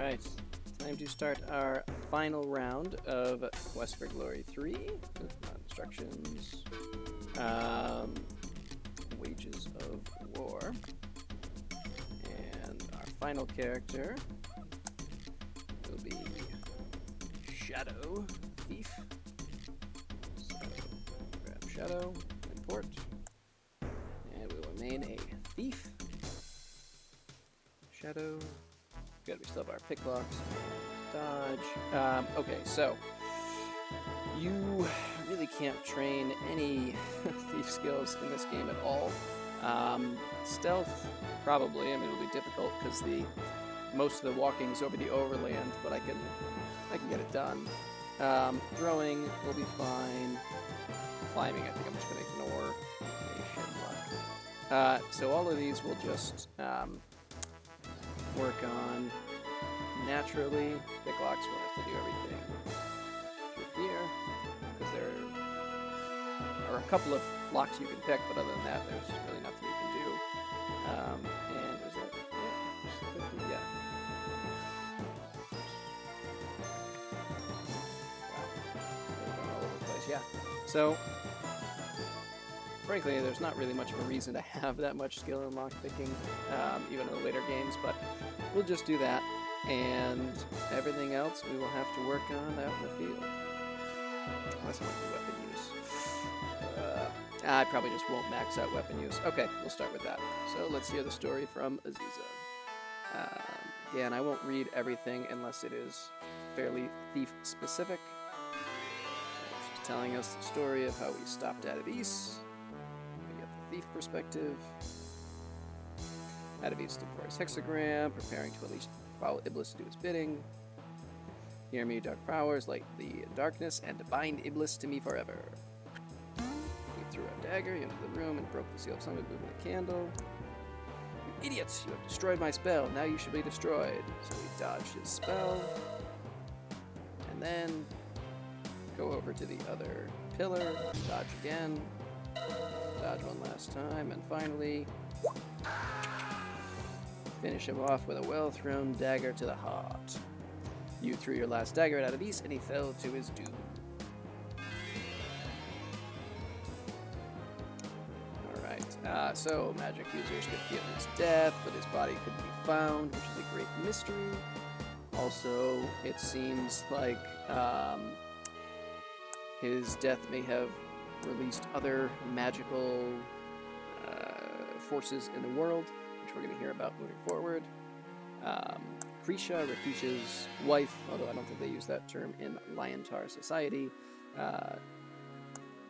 Alright, time to start our final round of Quest for Glory 3. Instructions. Wages of War. And our final character will be Shadow Thief. So, grab Shadow, import. And we will remain a thief. Shadow. Good, we still have our pick locks. Dodge. Okay, so you really can't train any thief skills in this game at all. Stealth, probably. I mean, it'll be difficult because most of the walking's over the overland, but I can get it done. Throwing will be fine. Climbing, I think I'm just going to ignore. So all of these will just work on naturally. Pick locks will have to do everything through here, because there are a couple of locks you can pick, but other than that, there's really nothing you can do. And is that just 50? Yeah. Wow. They're going all over the place. Yeah. So, frankly, there's not really much of a reason to have that much skill in lockpicking, even in the later games, but we'll just do that, and everything else we will have to work on out in the field. Unless I want to do weapon use. I probably just won't max out weapon use. Okay, we'll start with that. So let's hear the story from Aziza. Again, I won't read everything unless it is fairly thief-specific. She's telling us the story of how we stopped Adavis. We get the thief perspective. Adavis stood for his hexagram, preparing to follow Iblis to do his bidding. Hear me, dark powers, light the darkness, and bind Iblis to me forever. He threw a dagger into the room and broke the seal of something, moving the candle. You idiots! You have destroyed my spell. Now you should be destroyed. So he dodged his spell. And then go over to the other pillar, dodge again, dodge one last time, and finally finish him off with a well-thrown dagger to the heart. You threw your last dagger at Adavis, and he fell to his doom. Alright, so magic users could feel his death, but his body couldn't be found, which is a great mystery. Also, it seems like his death may have released other magical forces in the world, which we're going to hear about moving forward. Krisha, Rakish's wife, although I don't think they use that term in Liontar society,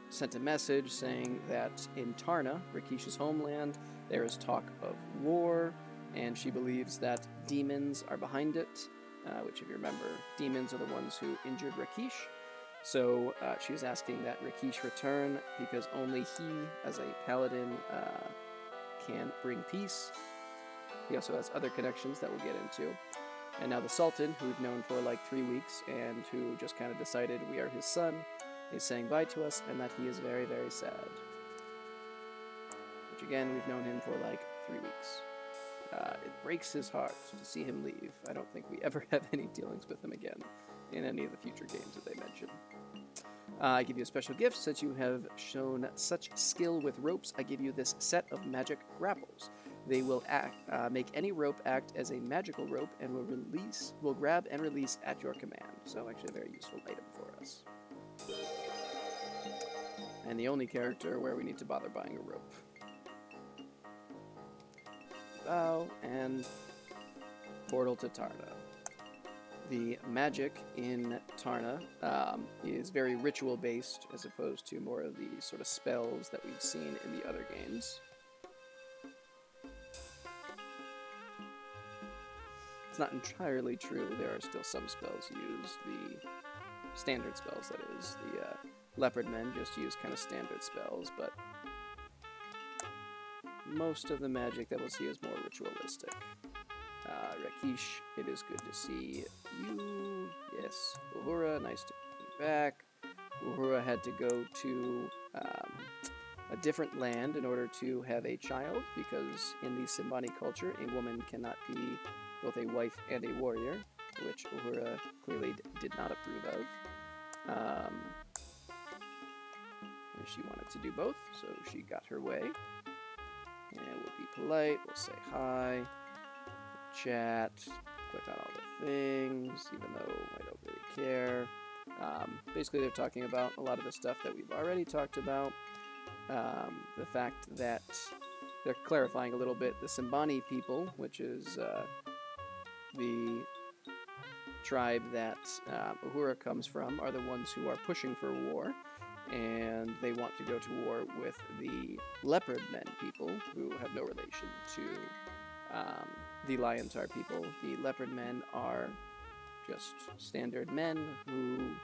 sent a message saying that in Tarna, Rakish's homeland, there is talk of war, and she believes that demons are behind it, which, if you remember, demons are the ones who injured Rakish. So she was asking that Rakish return, because only he, as a paladin, can bring peace. He also has other connections that we'll get into. And now the Sultan, who we've known for like 3 weeks, and who just kind of decided we are his son, is saying bye to us, and that he is very, very sad. Which again, we've known him for like 3 weeks. It breaks his heart to see him leave. I don't think we ever have any dealings with him again in any of the future games that they mention. I give you a special gift. Since you have shown such skill with ropes, I give you this set of magic grapples. They will make any rope act as a magical rope and will grab and release at your command. So actually a very useful item for us. And the only character where we need to bother buying a rope. Bow and portal to Tarna. The magic in Tarna is very ritual-based, as opposed to more of the sort of spells that we've seen in the other games. It's not entirely true. There are still some spells used. The standard spells, that is. The leopard men just use kind of standard spells, but most of the magic that we'll see is more ritualistic. Rakish, it is good to see you. Yes. Uhura, nice to be back. Uhura had to go to a different land in order to have a child, because in the Simbani culture, a woman cannot be both a wife and a warrior. which Uhura clearly did not approve of. She wanted to do both, so she got her way. And we'll be polite, we'll say hi, chat, click on all the things, even though I don't really care. Basically, they're talking about a lot of the stuff that we've already talked about. The fact that they're clarifying a little bit the Simbani people, which is the tribe that Uhura comes from, are the ones who are pushing for war, and they want to go to war with the Leopard Men people, who have no relation to the Liontar people. The Leopard Men are just standard men who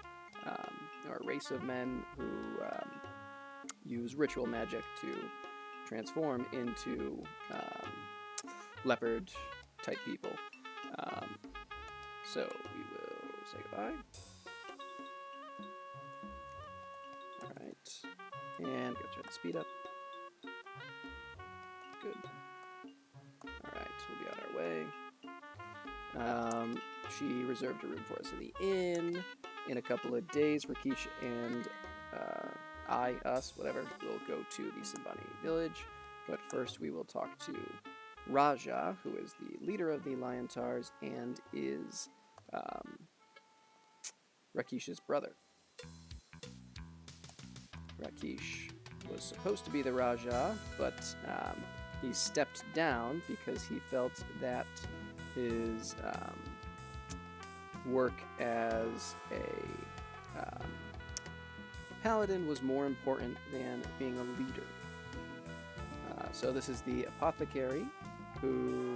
are a race of men who use ritual magic to transform into leopard type people. So we will say goodbye. Alright. And go turn the speed up. Good. Alright, we'll be on our way. She reserved a room for us in the inn. In a couple of days, Rakesh and us, whatever, will go to the Simbani village. But first we will talk to Raja, who is the leader of the Liontars and is Rakesh's brother. Rakesh was supposed to be the Raja, but he stepped down because he felt that his work as a paladin was more important than being a leader. So this is the apothecary, who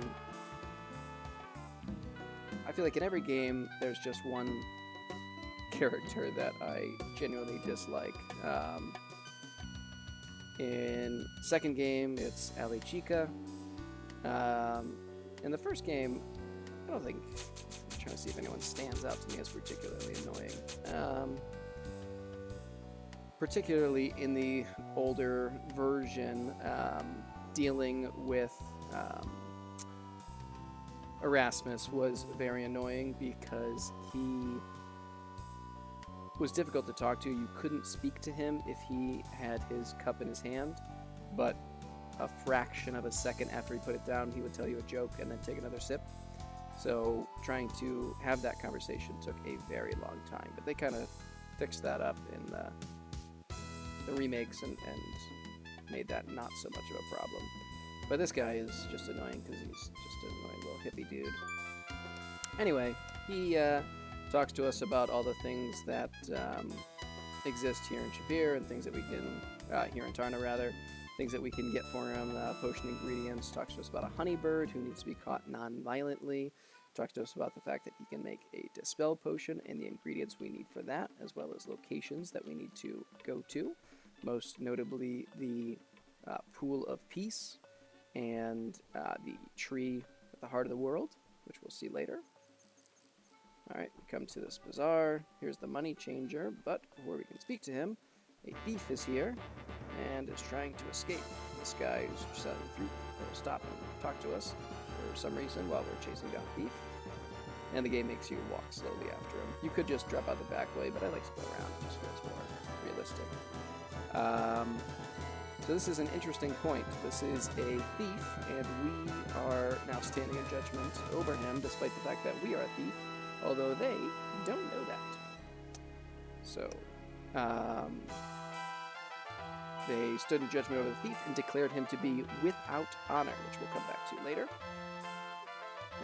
I feel like in every game there's just one character that I genuinely dislike. In second game, it's Ali Chica. In the first game, I don't think... I'm trying to see if anyone stands out to me as particularly annoying. Particularly in the older version, dealing with Erasmus was very annoying because he was difficult to talk to. You couldn't speak to him if he had his cup in his hand, but a fraction of a second after he put it down, he would tell you a joke and then take another sip. So trying to have that conversation took a very long time, but they kind of fixed that up in the remakes and made that not so much of a problem. But this guy is just annoying because he's just an annoying little hippie dude. Anyway, he talks to us about all the things that exist here in Shabir and things that we can, here in Tarna rather, things that we can get for him, potion ingredients. Talks to us about a honey bird who needs to be caught non-violently. Talks to us about the fact that he can make a dispel potion and the ingredients we need for that, as well as locations that we need to go to, most notably the Pool of Peace and the tree at the heart of the world, which we'll see later. Alright, we come to this bazaar. Here's the money changer, but before we can speak to him, a thief is here and is trying to escape. This guy who's selling fruit will stop and talk to us for some reason while we're chasing down the thief. And the game makes you walk slowly after him. You could just drop out the back way, but I like to go around. It just feels more realistic. So this is an interesting point. This is a thief, and we are now standing in judgment over him, despite the fact that we are a thief, although they don't know that. So, they stood in judgment over the thief and declared him to be without honor, which we'll come back to later.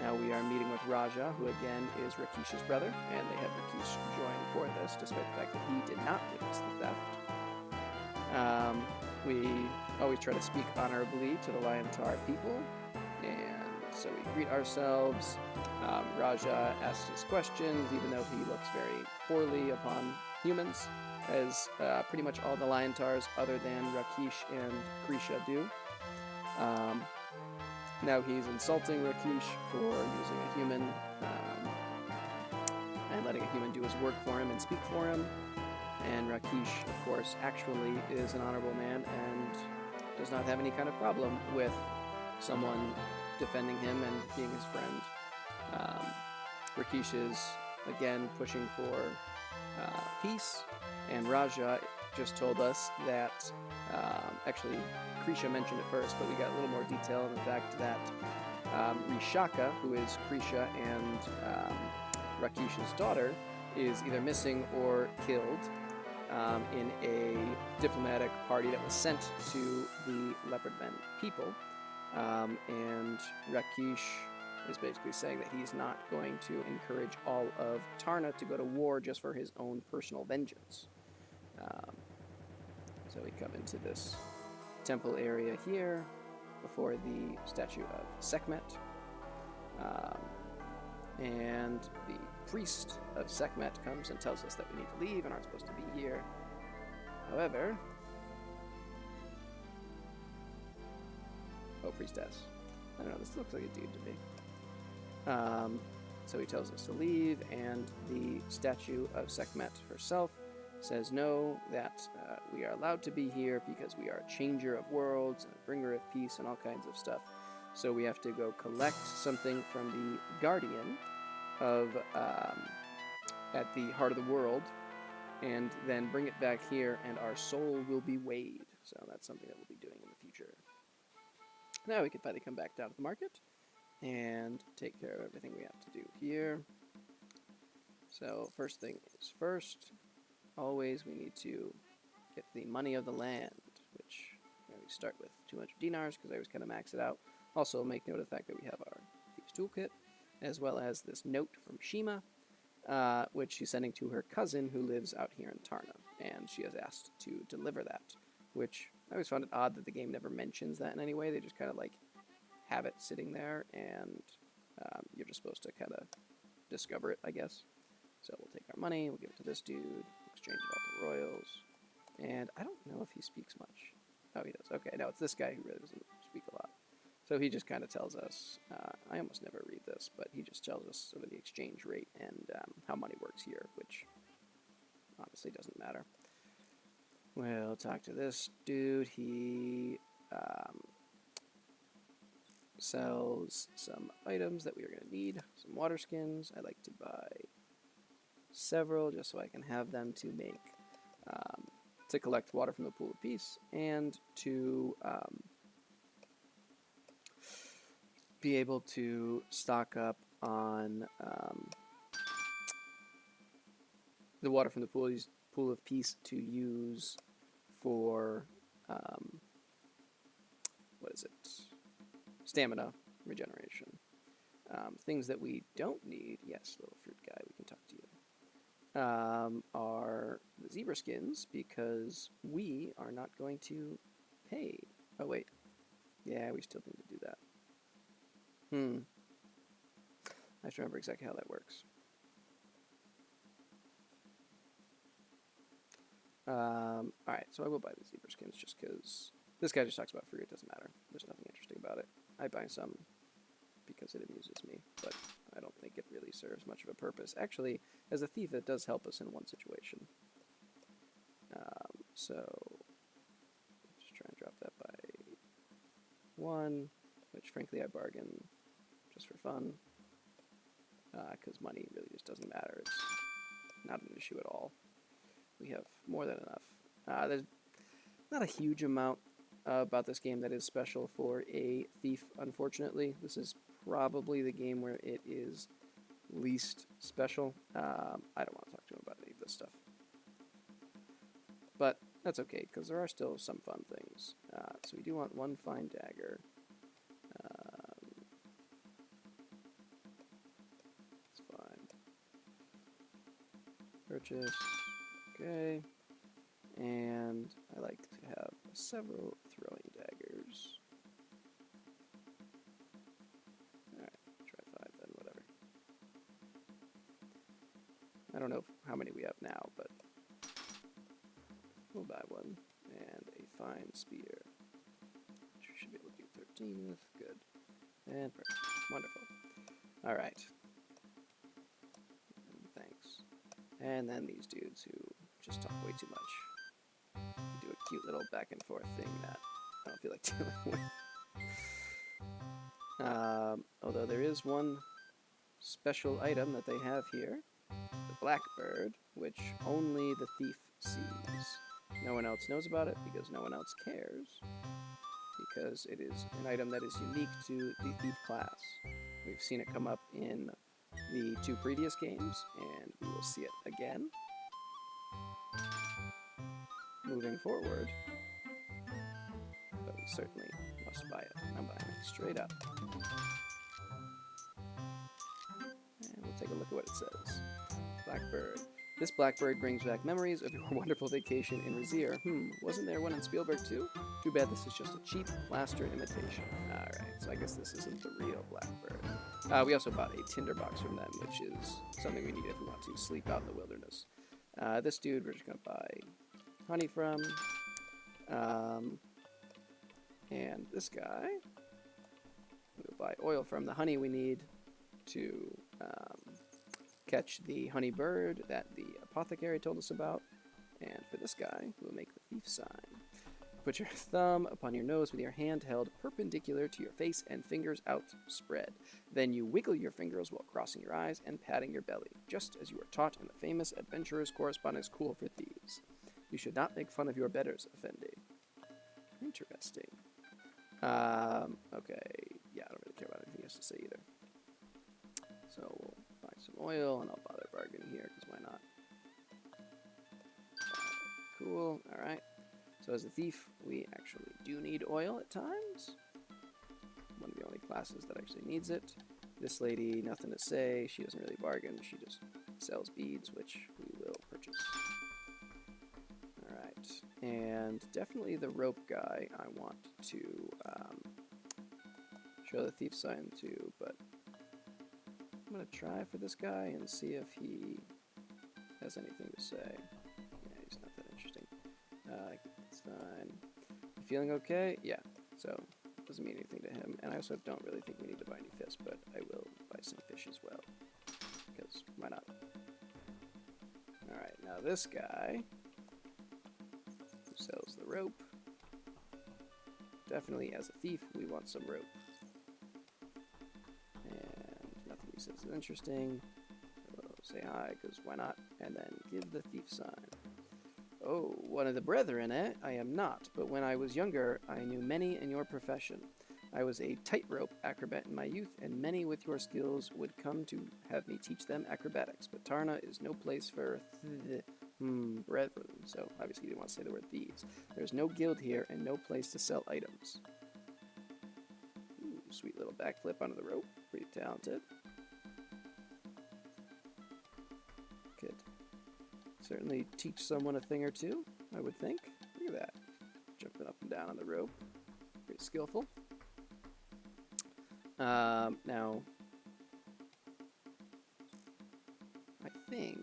Now we are meeting with Raja, who again is Rakesh's brother, and they have Rakesh join for this, despite the fact that he did not witness the theft. We always try to speak honorably to the Liontar people, and so we greet ourselves. Raja asks us questions, even though he looks very poorly upon humans, as pretty much all the Liontars other than Rakesh and Krisha do. Now he's insulting Rakesh for using a human and letting a human do his work for him and speak for him. And Rakesh, of course, actually is an honorable man and does not have any kind of problem with someone defending him and being his friend. Rakesh is, again, pushing for peace, and Raja just told us that, actually, Krisha mentioned it first, but we got a little more detail on the fact that Rishaka, who is Krisha and Rakesh's daughter, is either missing or killed in a diplomatic party that was sent to the Leopard Men people. And Rakesh is basically saying that he's not going to encourage all of Tarna to go to war just for his own personal vengeance. So we come into this temple area here before the statue of Sekhmet. And the priest of Sekhmet comes and tells us that we need to leave and aren't supposed to be here. However... Oh, priestess. I don't know, this looks like a dude to me. So he tells us to leave, and the statue of Sekhmet herself says no, that we are allowed to be here because we are a changer of worlds and a bringer of peace and all kinds of stuff. So we have to go collect something from the guardian of at the heart of the world, and then bring it back here, and our soul will be weighed. So that's something that we'll be doing in the future. Now we can finally come back down to the market and take care of everything we have to do here. So first thing is first, always we need to get the money of the land, which we start with 200 dinars because I always kind of max it out. Also make note of the fact that we have our Thieves Toolkit, as well as this note from Shima, which she's sending to her cousin who lives out here in Tarna, and she has asked to deliver that, which I always found it odd that the game never mentions that in any way. They just kind of like have it sitting there, and you're just supposed to kind of discover it, I guess. So we'll take our money, we'll give it to this dude, exchange it all to royals, and I don't know if he speaks much. Oh, he does. Okay, no, it's this guy who really doesn't speak a lot. So he just kind of tells us, I almost never read this, but he just tells us sort of the exchange rate and how money works here, which honestly doesn't matter. We'll talk to this dude. He sells some items that we are going to need. Some water skins. I like to buy several just so I can have them to make, to collect water from the Pool of Peace, and to be able to stock up on the water from the Pool of Peace to use for, what is it? Stamina regeneration. Things that we don't need, yes, little fruit guy, we can talk to you, are the zebra skins, because we are not going to pay. Oh, wait. Yeah, we still need to do that. I have to remember exactly how that works. Alright, so I will buy the zebra skins just because this guy just talks about fruit. It doesn't matter. There's nothing interesting about it. I buy some because it amuses me, but I don't think it really serves much of a purpose. Actually, as a thief, it does help us in one situation. So, let's try and drop that by 1, which frankly I bargain just for fun, because money really just doesn't matter. It's not an issue at all. We have more than enough. There's not a huge amount about this game that is special for a thief, unfortunately. This is probably the game where it is least special. I don't want to talk to him about any of this stuff. But that's okay, because there are still some fun things. So we do want 1 fine dagger. It's fine. Purchase. Okay. And I like to have several throwing daggers. Alright, try 5 then, whatever. I don't know how many we have now, but we'll buy 1. And a fine spear, which we should be able to do 13 with. Good. And perfect. Wonderful. Alright. Thanks. And then these dudes who just talk way too much. Do a cute little back and forth thing that I don't feel like dealing with. Although there is one special item that they have here, the blackbird, which only the thief sees. No one else knows about it because no one else cares, because it is an item that is unique to the thief class. We've seen it come up in the 2 previous games, and we will see it again. Moving forward, but we certainly must buy it. I'm buying it straight up. And we'll take a look at what it says. Blackbird. This blackbird brings back memories of your wonderful vacation in Razier. Wasn't there one in Spielberg too? Too bad this is just a cheap plaster imitation. Alright, so I guess this isn't the real blackbird. We also bought a tinderbox from them, which is something we need if we want to sleep out in the wilderness. This dude we're just going to buy honey from. And this guy, we'll buy oil from. The honey we need to catch the honey bird that the apothecary told us about. And for this guy, we'll make the thief sign. Put your thumb upon your nose with your hand held perpendicular to your face and fingers outspread. Then you wiggle your fingers while crossing your eyes and patting your belly, just as you were taught in the famous Adventurer's Correspondence School for Thieves. You should not make fun of your betters, Effendi. Interesting. Okay, yeah, I don't really care about anything he has to say either. So we'll buy some oil, and I'll bother bargaining here, because why not? Cool, alright. So as a thief, we actually do need oil at times. One of the only classes that actually needs it. This lady, nothing to say. She doesn't really bargain. She just sells beads, which we will purchase. Alright, and definitely the rope guy I want to show the thief sign to, but I'm going to try for this guy and see if he has anything to say. Yeah, he's not that interesting. It's fine. You feeling okay? Yeah, so it doesn't mean anything to him, and I also don't really think we need to buy any fish, but I will buy some fish as well, because why not? Alright, now this guy who sells the rope. Definitely, as a thief, we want some rope. And nothing he says is interesting. We'll say hi, because why not? And then give the thief sign. Oh, one of the brethren, eh? I am not, but when I was younger, I knew many in your profession. I was a tightrope acrobat in my youth, and many with your skills would come to have me teach them acrobatics. But Tarna is no place for brethren, so obviously you didn't want to say the word thieves. There's no guild here, and no place to sell items. Ooh, sweet little backflip onto the rope. Pretty talented. Could certainly teach someone a thing or two, I would think. Look at that. Jumping up and down on the rope. Pretty skillful. Now, I think,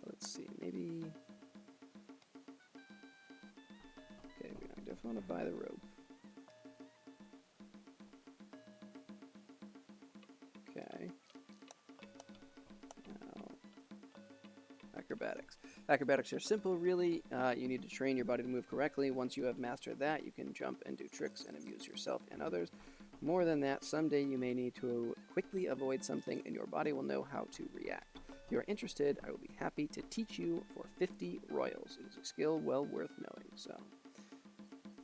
let's see, maybe, okay, I definitely want to buy the rope. Okay. Now, acrobatics. Acrobatics are simple, really. You need to train your body to move correctly. Once you have mastered that, you can jump and do tricks and amuse yourself and others. More than that, someday you may need to quickly avoid something and your body will know how to react. If you are interested, I will be happy to teach you for 50 royals. It is a skill well worth knowing, so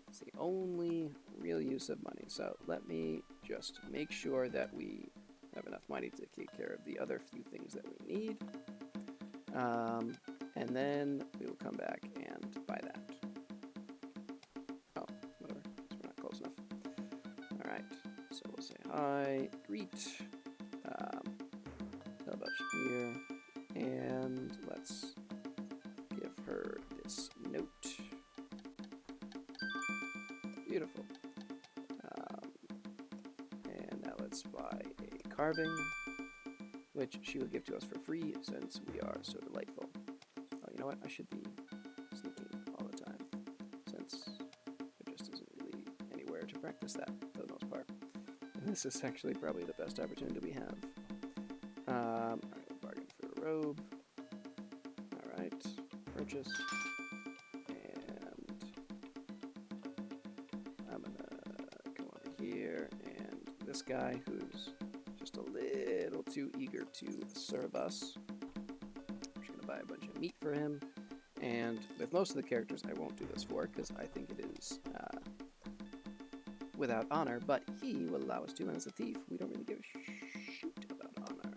it's the only real use of money. So let me just make sure that we have enough money to take care of the other few things that we need. And then we will come back and buy that. Oh, whatever. We're not close enough. Alright, so we'll say hi, greet, tell about here, and let's give her this note. Beautiful. And now let's buy a carving, which she will give to us for free since we are so delightful. Oh, you know what? I should be sneaking all the time, since there just isn't really anywhere to practice that for the most part. And this is actually probably the best opportunity we have. Alright, we'll bargain for a robe. Alright, purchase. And I'm gonna come over here, and this guy who's just a little too eager to serve us. I'm just going to buy a bunch of meat for him. And with most of the characters, I won't do this for because I think it is without honor, but he will allow us to, and as a thief, we don't really give a shoot about honor.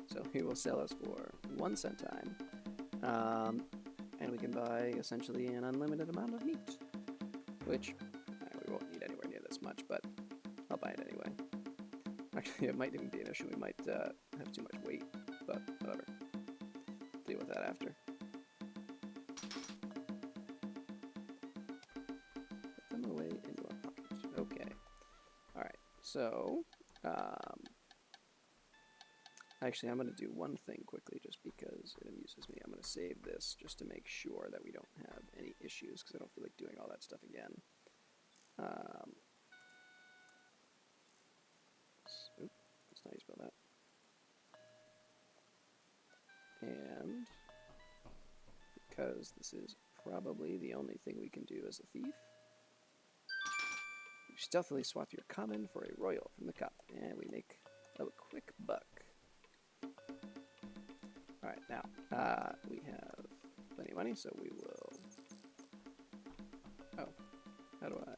So he will sell us for 1 centime, and we can buy essentially an unlimited amount of meat, which we won't need anywhere near this much, but I'll buy it anyway. Actually, it might even be an issue. We might have too much weight, but whatever. Deal with that after. Put them away in your pocket. Okay. Alright, so actually, I'm going to do one thing quickly just because it amuses me. I'm going to save this just to make sure that we don't have any issues because I don't feel like doing all that stuff again. Oops, that's not how you spell that. And because this is probably the only thing we can do as a thief, you stealthily swap your common for a royal from the cup, and we make a quick buck. Alright, now, we have plenty of money, so we will... Oh, how do I...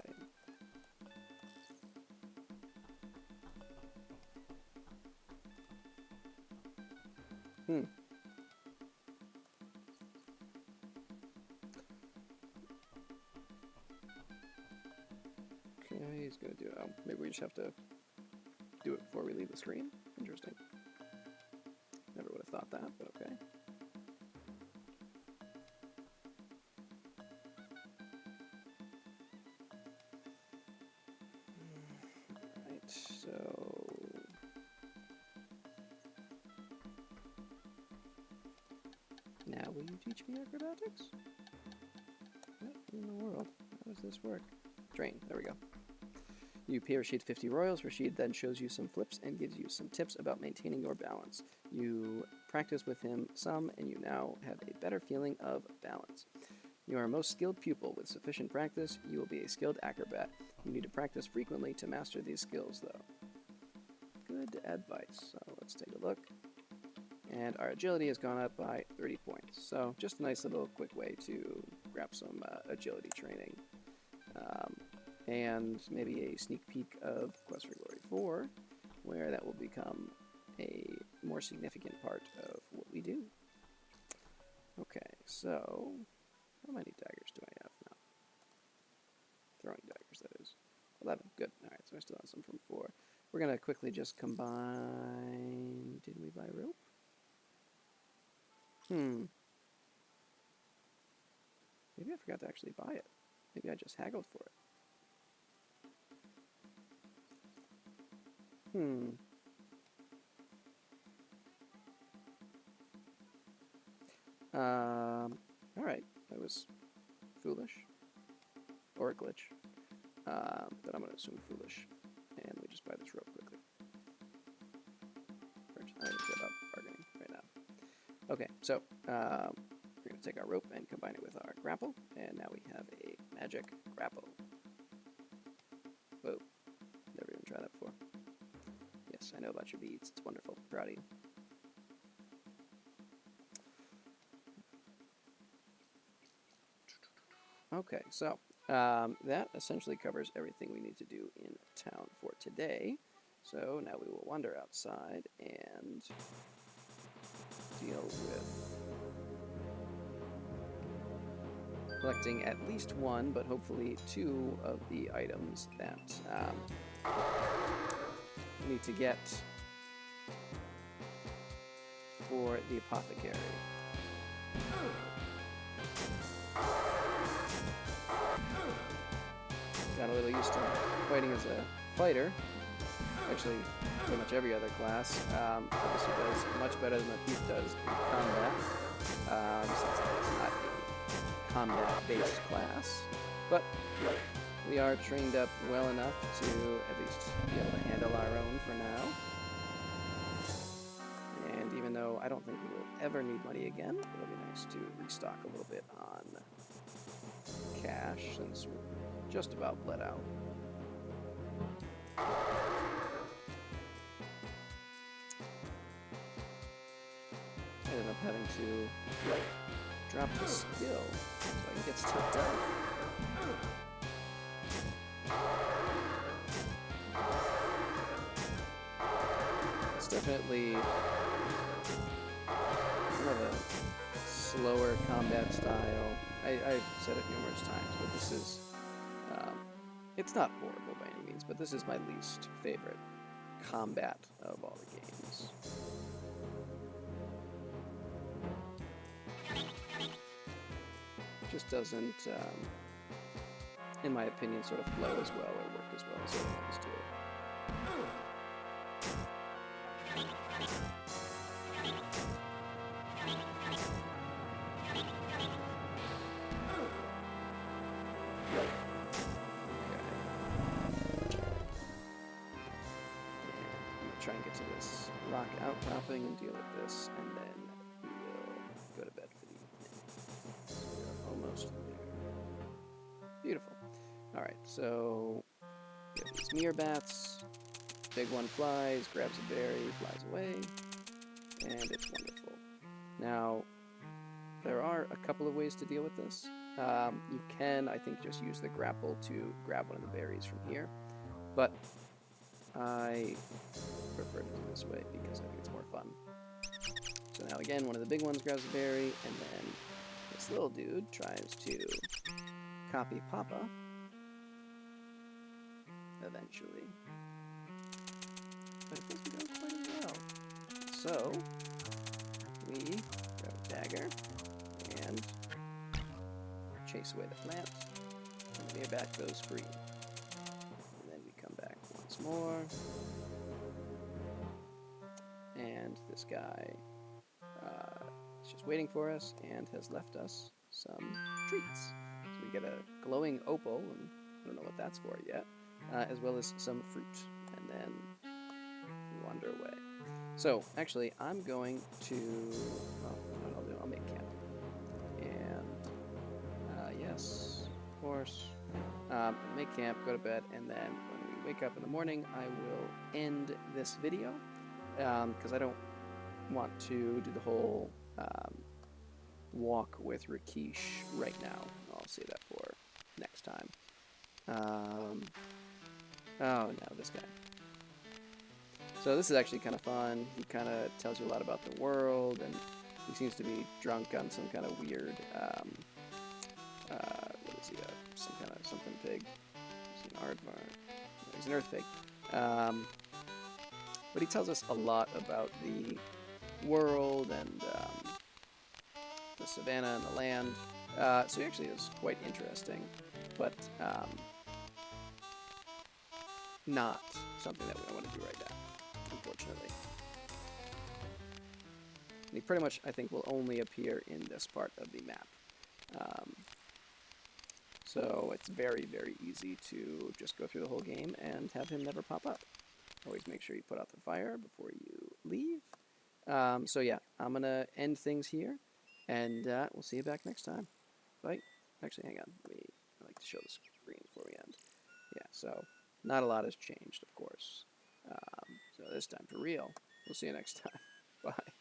Okay, he's gonna do it. Oh, maybe we just have to do it before we leave the screen? Interesting. Never would have thought that, but okay. Alright, so... Now will you teach me acrobatics? What in the world? How does this work? Train, there we go. You pay Rashid 50 royals. Rashid then shows you some flips and gives you some tips about maintaining your balance. You practice with him some, and you now have a better feeling of balance. You are a most skilled pupil. With sufficient practice, you will be a skilled acrobat. You need to practice frequently to master these skills, though. Good advice. So let's take a look. And our agility has gone up by 30 points. So just a nice little quick way to grab some agility training. And maybe a sneak peek of Quest for Glory 4, where that will become a more significant part of what we do. Okay, so how many daggers do I have now? Throwing daggers, that is. 11, good. Alright, so I still have some from 4. We're going to quickly just combine... Did we buy rope? Maybe I forgot to actually buy it. Maybe I just haggled for it. Alright, that was foolish. Or a glitch. But I'm going to assume foolish. And we just buy this rope quickly. I don't care about bargaining right now. Okay, so we're going to take our rope and combine it with our grapple. And now we have a magic grapple. Whoa, never even tried that before. Yes, I know about your beads. It's wonderful. Proud of you. Okay, so that essentially covers everything we need to do in town for today. So now we will wander outside and deal with collecting at least one, but hopefully 2 of the items that we need to get for the apothecary. Got a little used to fighting as a fighter. Actually, pretty much every other class. Obviously does much better than the thief does in combat. Since it's not a combat-based class. But we are trained up well enough to at least be able to handle our own for now. And even though I don't think we will ever need money again, it'll be nice to restock a little bit on cash since we're just about bled out. ended up having to drop the skill so I can get stuff done. It's definitely kind of a slower combat style. I've said it numerous times, but this is, it's not horrible by any means, but this is my least favorite combat of all the games. Just doesn't, in my opinion, sort of flow as well or work as well as other ones do. Try and get to this rock outcropping and deal with this, and then we will go to bed for the evening. So we're almost there. Beautiful. Alright, so we have these mirror bats. Big one flies, grabs a berry, flies away, and it's wonderful. Now, there are a couple of ways to deal with this. You can, I think, just use the grapple to grab one of the berries from here, but I prefer to do this way because I think it's more fun. So now again, one of the big ones grabs a berry, and then this little dude tries to copy Papa eventually. But it doesn't go quite as well. So we grab a dagger and chase away the plant, and the mirror bat goes free. And then we come back once more. And this guy is just waiting for us and has left us some treats. So we get a glowing opal, and I don't know what that's for yet, as well as some fruit, and then we wander away. So actually, I'm going to, well, what I'll do, I'll make camp. And yes, of course, make camp, go to bed, and then when we wake up in the morning, I will end this video. Because I don't want to do the whole walk with Rakesh right now. I'll save that for next time. Oh no, this guy. So this is actually kind of fun. He kind of tells you a lot about the world, and he seems to be drunk on some kind of weird, what is he, some kind of something pig. Is he an aardvark? No, he's an earth pig. But he tells us a lot about the world and the savannah and the land. So he actually is quite interesting, but not something that we want to do right now, unfortunately. And he pretty much, I think, will only appear in this part of the map. So it's very, very easy to just go through the whole game and have him never pop up. Always make sure you put out the fire before you leave. So yeah, I'm going to end things here, and we'll see you back next time. Bye. Actually, hang on. I like to show the screen before we end. Yeah, so not a lot has changed, of course. So this time, for real. We'll see you next time. Bye.